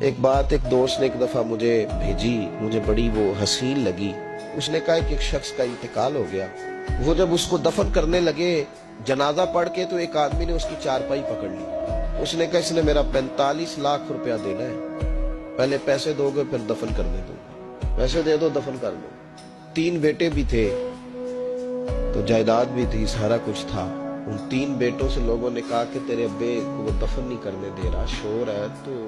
ایک بات ایک دوست نے ایک دفعہ مجھے بھیجی، مجھے بڑی وہ حسین لگی۔ اس نے کہا کہ ایک شخص کا انتقال ہو گیا، وہ جب اس کو دفن کرنے لگے جنازہ پڑھ کے تو ایک آدمی نے اس کی چارپائی پکڑ لی۔ اس نے کہا اس نے میرا 45 لاکھ روپیہ دینا ہے، پہلے پیسے دو گے پھر دفن کرنے دو گے، پیسے دے دو دفن کر دو۔ 3 بیٹے بھی تھے تو جائیداد بھی تھی، سارا کچھ تھا۔ ان 3 بیٹوں سے لوگوں نے کہا کہ تیرے ابے کو وہ دفن نہیں کرنے دے رہا، شور ہے تو۔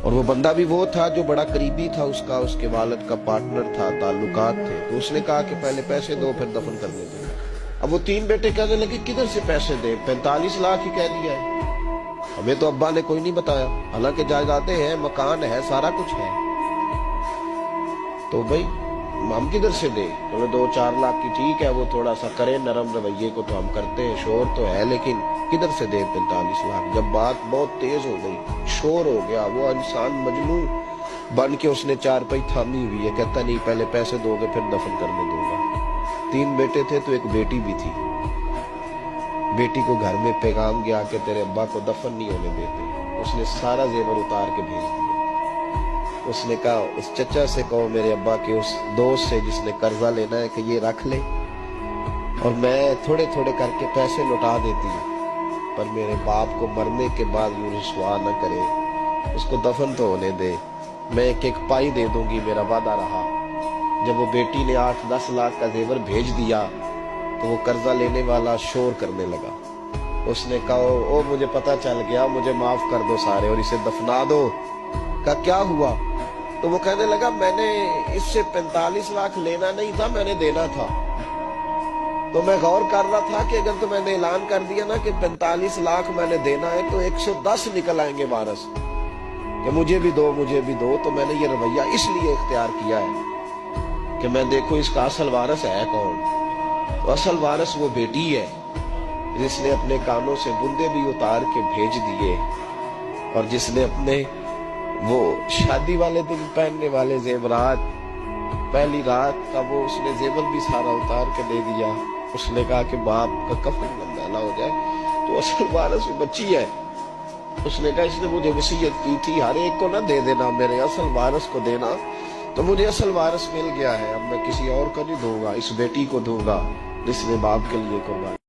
اور وہ بندہ بھی وہ تھا جو بڑا قریبی تھا اس کا، اس کے والد کا پارٹنر تھا، تعلقات تھے، تو اس نے کہا کہ پہلے پیسے دو پھر دفن کرنے دو۔ اب وہ 3 بیٹے کہنے لگے کدھر سے پیسے دیں، 45 لاکھ ہی کہہ دیا ہے، ہمیں تو ابا نے کوئی نہیں بتایا، حالانکہ جائیدادیں ہیں، مکان ہے، سارا کچھ ہے، تو بھائی ہم کدھر سے دیں؟ 2-4 لاکھ کی ٹھیک ہے، وہ تھوڑا سا کرے نرم رویے کو تو ہم کرتے ہیں، شور تو ہے، لیکن کدھر سے دیں 45 لاکھ؟ جب بات بہت تیز ہو گئی، شور ہو گیا، وہ انسان مجنون بن کے اس نے چارپائی تھامی ہوئی ہے، کہتا نہیں پہلے پیسے دو گے پھر دفن کرنے دوں گا۔ 3 بیٹے تھے تو ایک بیٹی بھی تھی۔ بیٹی کو گھر میں پیغام گیا کہ تیرے ابا کو دفن نہیں ہونے دیتے۔ اس نے سارا زیور اتار کے بھیج دیا۔ اس نے کہا اس چچا سے کہو میرے ابا کے اس دوست سے جس نے قرضہ لینا ہے کہ یہ رکھ لے اور میں تھوڑے تھوڑے کر کے پیسے لوٹا دیتی ہوں، پر میرے باپ کو مرنے کے بعد یوں رسوا نہ کرے، اس کو دفن تو ہونے دے، میں ایک ایک پائی دے دوں گی، میرا وعدہ رہا۔ جب وہ بیٹی نے 8-10 لاکھ کا زیور بھیج دیا تو وہ قرضہ لینے والا شور کرنے لگا۔ اس نے کہا او مجھے پتا چل گیا، مجھے معاف کر دو سارے اور اسے دفنا دو۔ کہا کیا ہوا؟ تو وہ کہنے لگا میں نے اس سے 45 لاکھ لینا نہیں تھا، میں نے دینا تھا، تو میں غور کر رہا تھا کہ اگر تو میں نے اعلان کر دیا نا کہ 45 لاکھ میں نے دینا ہے تو 110 نکل آئیں گے وارث کہ مجھے بھی دو مجھے بھی دو، تو میں نے یہ رویہ اس لیے اختیار کیا ہے کہ میں دیکھو اس کا اصل وارث ہے کون۔ تو اصل وارث وہ بیٹی ہے جس نے اپنے کانوں سے بندے بھی اتار کے بھیج دیے، اور جس نے اپنے وہ شادی والے دن پہننے والے زیورات، پہلی رات کا وہ اس نے زیور بھی سارا اتار کے دے دیا۔ اس نے کہا کہ باپ کا کفن گندا نہ ہو جائے، تو اصل وارث وہ بچی ہے۔ اس نے کہا اس نے مجھے وصیت کی تھی ہر ایک کو نہ دے دینا، میرے اصل وارث کو دینا، تو مجھے اصل وارث مل گیا ہے، اب میں کسی اور کو نہیں دوں گا، اس بیٹی کو دوں گا جس نے باپ کے لیے قربانی